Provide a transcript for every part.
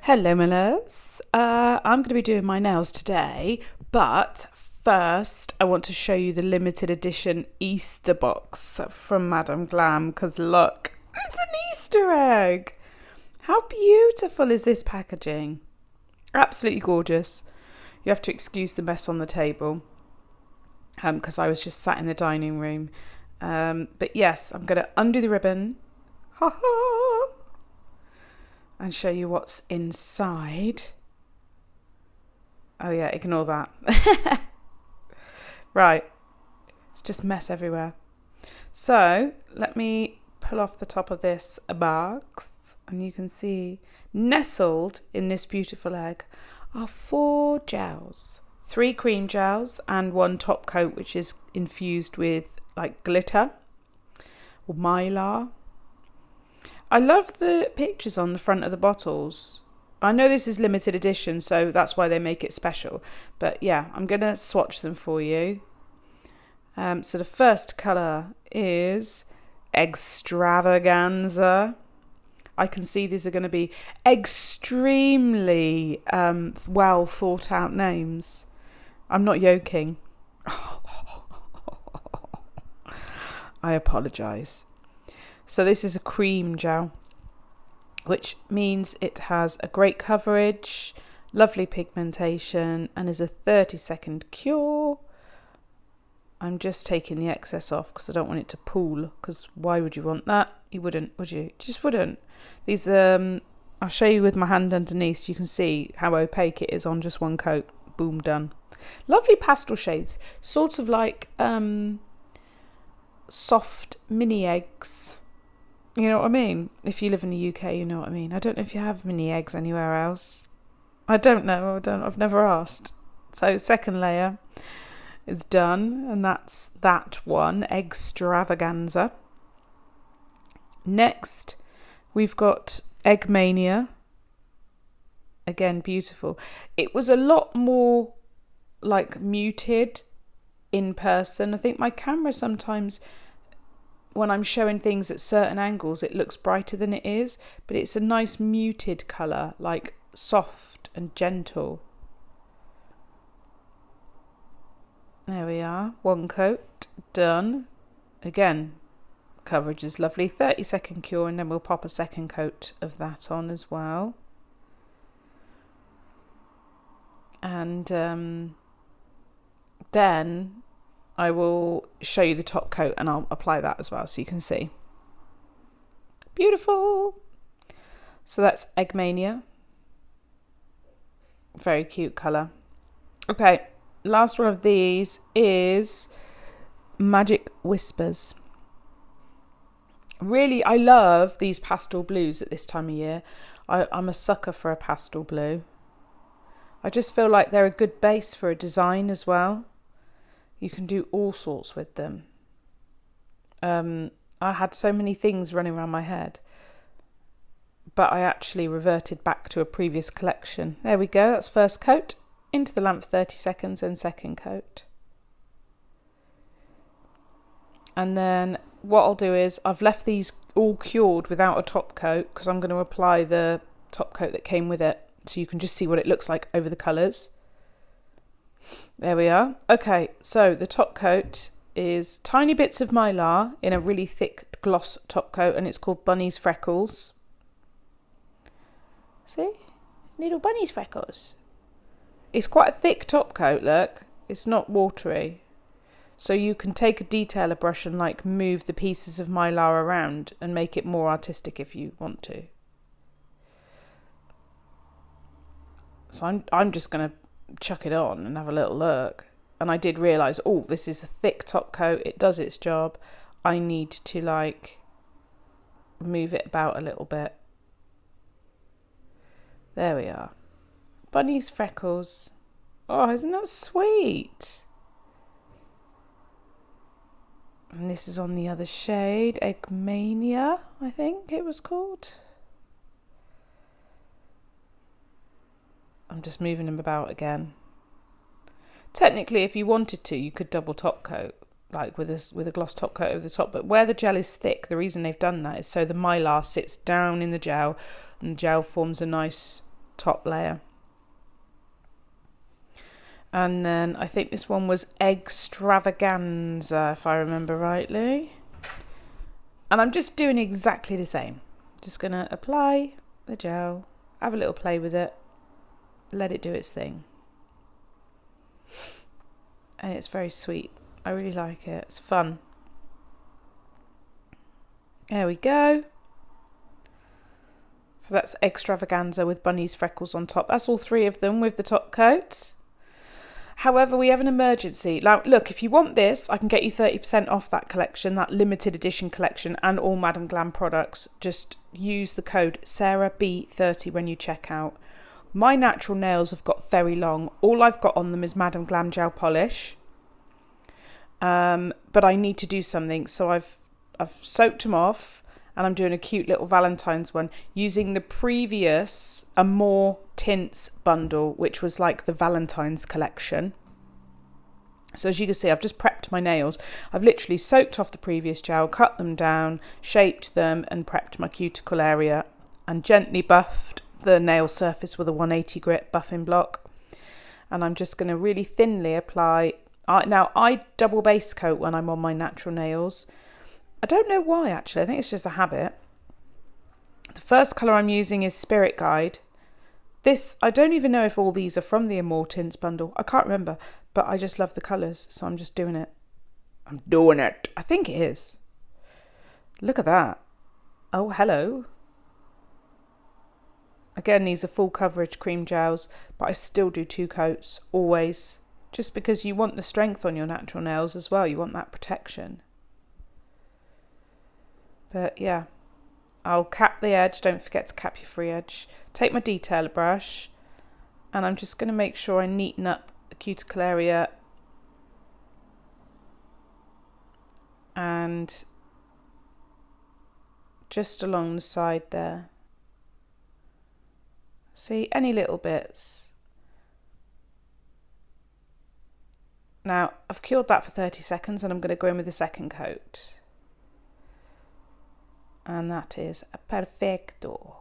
Hello, my loves. I'm going to be doing my nails today, but first I want to show you the limited edition Easter box from Madam Glam, because look, it's an Easter egg. How beautiful is this packaging? Absolutely gorgeous. You have to excuse the mess on the table because I was just sat in the dining room. But yes, I'm going to undo the ribbon. Ha ha! And show you what's inside. Oh yeah, ignore that. Right, it's just mess everywhere. So let me pull off the top of this box, and you can see nestled in this beautiful egg are 4 gels, 3 cream gels and 1 top coat which is infused with like glitter or mylar. I love the pictures on the front of the bottles. I know this is limited edition, so that's why they make it special. But yeah, I'm going to swatch them for you. So the first colour is Extravaganza. I can see these are going to be extremely well thought out names. I'm not joking. I apologise. So this is a cream gel, which means it has a great coverage, lovely pigmentation, and is a 30-second cure. I'm just taking the excess off because I don't want it to pool, because why would you want that? You wouldn't, would you? Just wouldn't. These, I'll show you with my hand underneath so you can see how opaque it is on just one coat. Boom, done. Lovely pastel shades, sort of like soft mini eggs. You know what I mean? If you live in the UK, you know what I mean. I don't know if you have mini eggs anywhere else. I don't know. I've never asked. So second layer is done, and that's that one, Extravaganza. Next, we've got Eggmania. Again, beautiful. It was a lot more like muted in person. I think my camera sometimes, when I'm showing things at certain angles, it looks brighter than it is, but it's a nice muted colour, like soft and gentle. There we are, 1 coat done. Again, coverage is lovely, 30-second cure, and then we'll pop a second coat of that on as well. And then I will show you the top coat and I'll apply that as well so you can see. Beautiful. So that's Eggmania. Very cute colour. Okay, last one of these is Magic Whispers. Really, I love these pastel blues at this time of year. I'm a sucker for a pastel blue. I just feel like they're a good base for a design as well. You can do all sorts with them. I had so many things running around my head, but I actually reverted back to a previous collection. There we go, that's first coat. Into the lamp for 30 seconds and second coat. And then what I'll do is I've left these all cured without a top coat because I'm going to apply the top coat that came with it, so you can just see what it looks like over the colours. There we are. Okay, so the top coat is tiny bits of mylar in a really thick gloss top coat, and it's called Bunny's Freckles. See? Little bunny's freckles. It's quite a thick top coat, look. It's not watery. So you can take a detailer brush and like move the pieces of mylar around and make it more artistic if you want to. So I'm just going to chuck it on and have a little look, and I did realise, oh, this is a thick top coat, it does its job, I need to like move it about a little bit. There we are, Bunny's Freckles. Oh, isn't that sweet? And this is on the other shade, Eggmania, I think it was called. I'm just moving them about again. Technically, if you wanted to, you could double top coat, like with a gloss top coat over the top. But where the gel is thick, the reason they've done that is so the mylar sits down in the gel, and the gel forms a nice top layer. And then I think this one was Extravaganza, if I remember rightly. And I'm just doing exactly the same. Just going to apply the gel, have a little play with it, let it do its thing. And it's very sweet. I really like it. It's fun. There we go. So that's Extravaganza with Bunny's freckles on top. That's all 3 of them with the top coat. However, we have an emergency. Now, look, if you want this, I can get you 30% off that collection, that limited edition collection, and all Madam Glam products. Just use the code SarahB30 when you check out. My natural nails have got very long. All I've got on them is Madam Glam gel polish. But I need to do something, so I've soaked them off, and I'm doing a cute little Valentine's one using the previous Amore Tints bundle, which was like the Valentine's collection. So as you can see, I've just prepped my nails. I've literally soaked off the previous gel, cut them down, shaped them, and prepped my cuticle area, and gently buffed the nail surface with a 180 grit buffing block. And I'm just going to really thinly apply. Now, I double base coat when I'm on my natural nails. I don't know why, actually. I think it's just a habit. The first colour I'm using is Spirit Guide. This, I don't even know if all these are from the Amore Tints bundle. I can't remember, but I just love the colours, so I'm just doing it. I'm doing it. I think it is. Look at that. Oh, hello. Again, these are full coverage cream gels, but I still do 2 coats, always. Just because you want the strength on your natural nails as well. You want that protection. But yeah, I'll cap the edge. Don't forget to cap your free edge. Take my detailer brush, and I'm just going to make sure I neaten up the cuticle area and just along the side there. See, any little bits. Now, I've cured that for 30 seconds, and I'm going to go in with the second coat. And that is perfecto.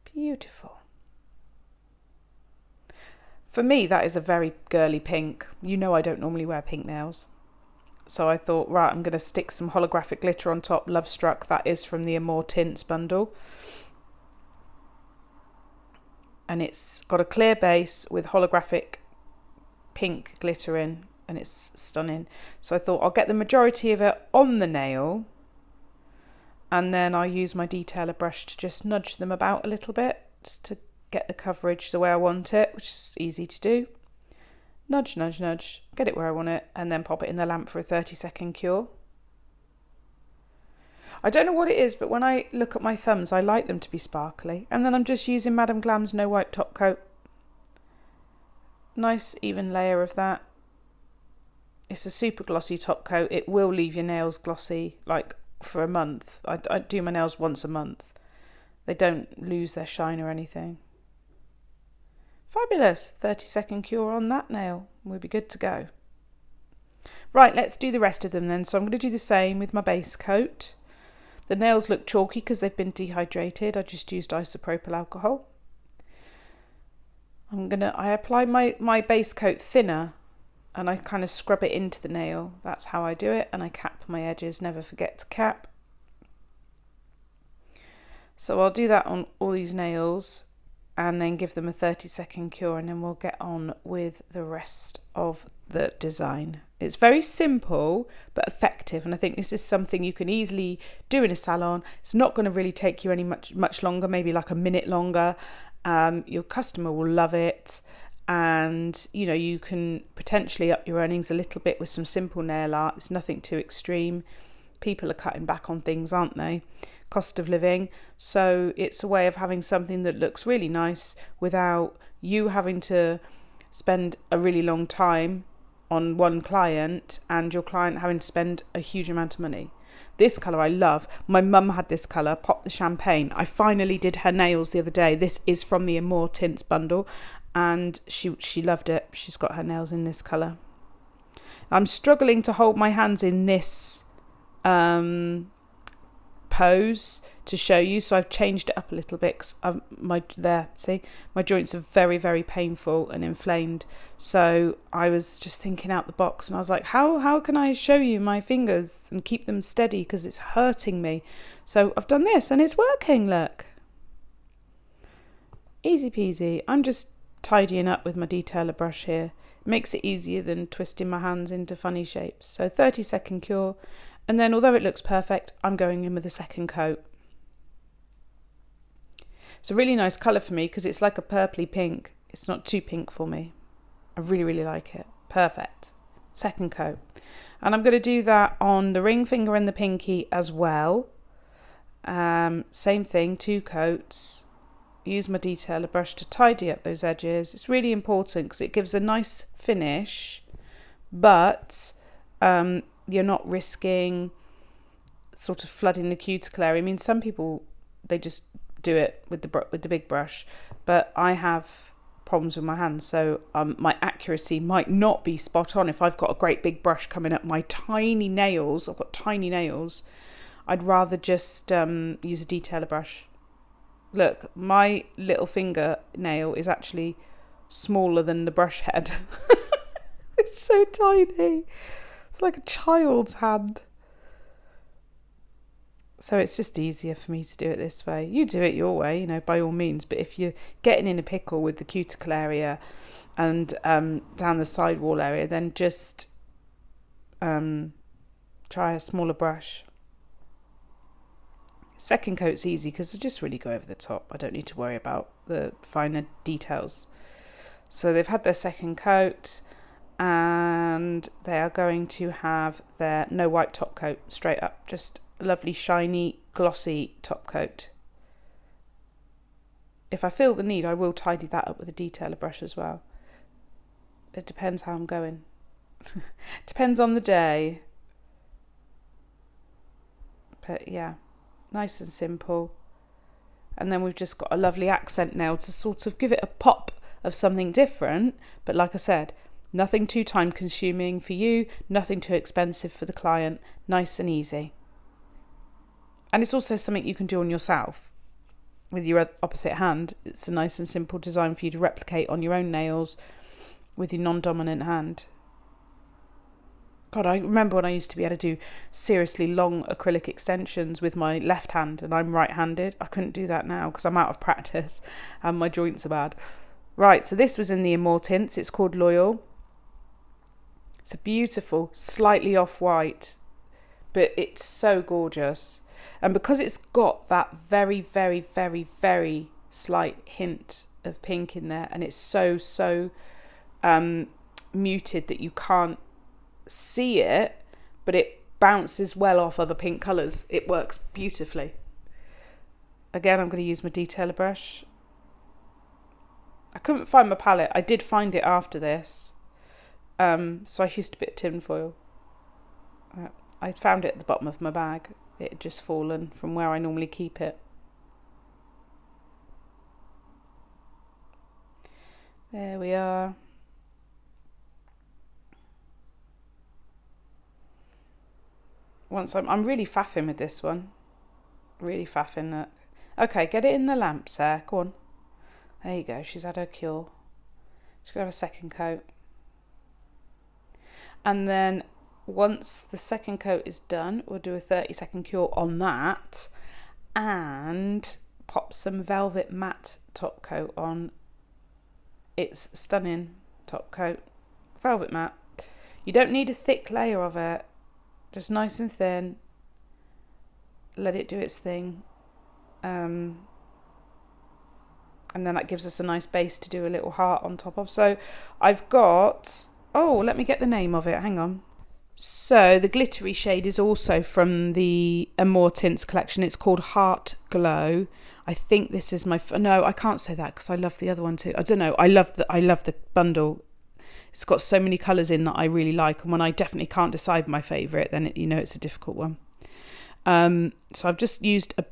Beautiful. For me, that is a very girly pink. You know I don't normally wear pink nails. So I thought, right, I'm going to stick some holographic glitter on top. Love Struck, that is from the Amore Tints bundle. And it's got a clear base with holographic pink glitter in. And it's stunning. So I thought I'll get the majority of it on the nail. And then I use my detailer brush to just nudge them about a little bit, just to get the coverage the way I want it, which is easy to do. Nudge, nudge, nudge, get it where I want it, and then pop it in the lamp for a 30-second cure. I don't know what it is, but when I look at my thumbs, I like them to be sparkly. And then I'm just using Madam Glam's No Wipe top coat. Nice even layer of that. It's a super glossy top coat. It will leave your nails glossy, like, for a month. I do my nails once a month. They don't lose their shine or anything. Fabulous. 30-second cure on that nail. We'll be good to go. Right, let's do the rest of them then. So I'm going to do the same with my base coat. The nails look chalky because they've been dehydrated. I just used isopropyl alcohol. I apply my base coat thinner, and I kind of scrub it into the nail. That's how I do it. And I cap my edges. Never forget to cap. So I'll do that on all these nails and then give them a 30-second cure, and then we'll get on with the rest of the design. It's very simple but effective, and I think this is something you can easily do in a salon. It's not going to really take you much longer, maybe like a minute longer. Your customer will love it. And, you know, you can potentially up your earnings a little bit with some simple nail art. It's nothing too extreme. People are cutting back on things, aren't they? Cost of living. So it's a way of having something that looks really nice without you having to spend a really long time on one client and your client having to spend a huge amount of money. This colour I love. My mum had this colour, Pop the Champagne. I finally did her nails the other day. This is from the Amore Tints bundle. And she loved it. She's got her nails in this colour. I'm struggling to hold my hands in this pose pose to show you, so I've changed it up a little bit because my joints are very, very painful and inflamed. So I was just thinking out the box, and I was like, how can I show you my fingers and keep them steady because it's hurting me? So I've done this and it's working. Look, easy peasy. I'm just tidying up with my detailer brush here. It makes it easier than twisting my hands into funny shapes. So 30-second cure, and then although it looks perfect, I'm going in with a second coat. It's a really nice colour for me because it's like a purpley pink. It's not too pink for me. I really, really like it. Perfect. Second coat. And I'm going to do that on the ring finger and the pinky as well. Same thing, 2 coats. Use my detailer brush to tidy up those edges. It's really important because it gives a nice finish, but you're not risking sort of flooding the cuticle area. I mean, some people, they just do it with the big brush, but I have problems with my hands, so my accuracy might not be spot on. If I've got a great big brush coming up my tiny nails, I've got tiny nails, I'd rather just use a detailer brush. Look, my little finger nail is actually smaller than the brush head. It's so tiny. It's like a child's hand. So it's just easier for me to do it this way. You do it your way, by all means. But if you're getting in a pickle with the cuticle area and down the side wall area, then just try a smaller brush. Second coat's easy because I just really go over the top. I don't need to worry about the finer details. So they've had their second coat, and they are going to have their no wipe top coat straight up. Just a lovely shiny glossy top coat. If I feel the need, I will tidy that up with a detailer brush as well. It depends how I'm going. Depends on the day. But yeah, nice and simple. And then we've just got a lovely accent nail to sort of give it a pop of something different. But like I said, nothing too time consuming for you, nothing too expensive for the client, nice and easy. And it's also something you can do on yourself with your opposite hand. It's a nice and simple design for you to replicate on your own nails with your non-dominant hand. God, I remember when I used to be able to do seriously long acrylic extensions with my left hand, and I'm right-handed. I couldn't do that now because I'm out of practice and my joints are bad. Right, so this was in the Immortants. It's called Loyal. It's a beautiful, slightly off-white, but it's so gorgeous. And because it's got that very, very, very, very slight hint of pink in there, and it's so muted that you can't see it, but it bounces well off other pink colours. It works beautifully. Again, I'm going to use my detailer brush. I couldn't find my palette. I did find it after this. So I used a bit of tin foil. I found it at the bottom of my bag. It had just fallen from where I normally keep it. There we are. I'm really faffing with this one. Really faffing that. Okay, get it in the lamp, Sarah. Go on. There you go. She's had her cure. She's going to have a second coat. And then once the second coat is done, we'll do a 30-second cure on that and pop some velvet matte top coat on. It's stunning top coat. Velvet matte. You don't need a thick layer of it. Just nice and thin. Let it do its thing. And then that gives us a nice base to do a little heart on top of. So I've got... Oh, let me get the name of it. Hang on. So the glittery shade is also from the Immortants collection. It's called Heart Glow. I think this is my... No, I can't say that because I love the other one too. I don't know. I love the bundle. It's got so many colours in that I really like, and when I definitely can't decide my favourite, then it's a difficult one. So I've just used the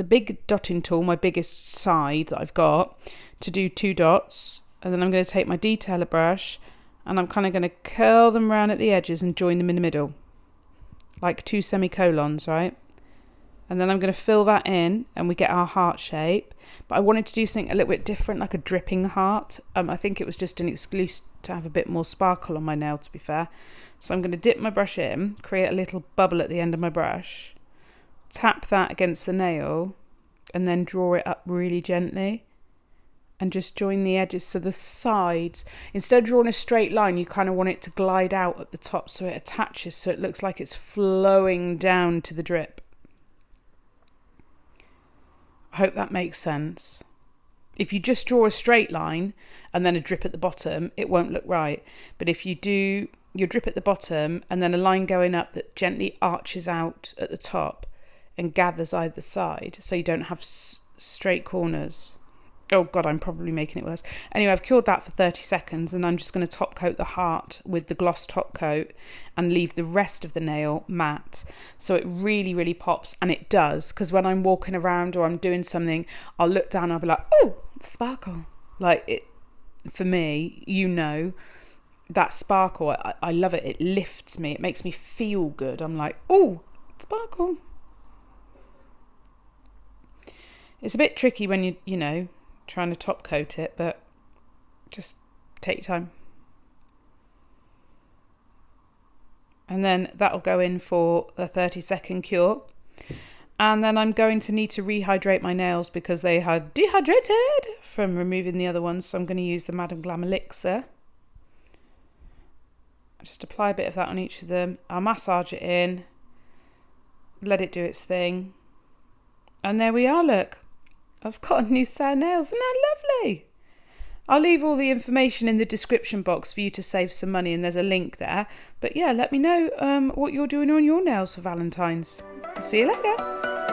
big dotting tool, my biggest side that I've got, to do 2 dots, and then I'm going to take my detailer brush, and I'm kind of going to curl them around at the edges and join them in the middle, like 2 semicolons, right? And then I'm going to fill that in and we get our heart shape. But I wanted to do something a little bit different, like a dripping heart. I think it was just an excuse to have a bit more sparkle on my nail, to be fair. So I'm going to dip my brush in, create a little bubble at the end of my brush, tap that against the nail, and then draw it up really gently. And just join the edges, so the sides, instead of drawing a straight line, you kind of want it to glide out at the top so it attaches, so it looks like it's flowing down to the drip. I hope that makes sense. If you just draw a straight line and then a drip at the bottom, it won't look right. But if you do your drip at the bottom and then a line going up that gently arches out at the top and gathers either side, so you don't have straight corners. Oh God, I'm probably making it worse. Anyway, I've cured that for 30 seconds and I'm just going to top coat the heart with the gloss top coat and leave the rest of the nail matte. So it really, really pops, and it does, because when I'm walking around or I'm doing something, I'll look down and I'll be like, oh, sparkle. Like it, for me, you know, that sparkle, I love it. It lifts me. It makes me feel good. I'm like, oh, sparkle. It's a bit tricky when you know, trying to top coat it, but just take your time. And then that'll go in for a 30-second cure. And then I'm going to need to rehydrate my nails because they are dehydrated from removing the other ones. So I'm going to use the Madam Glam elixir. Just apply a bit of that on each of them. I'll massage it in, let it do its thing. And there we are, look. I've got a new set of nails. Isn't that lovely? I'll leave all the information in the description box for you to save some money, and there's a link there. But yeah, let me know what you're doing on your nails for Valentine's. See you later.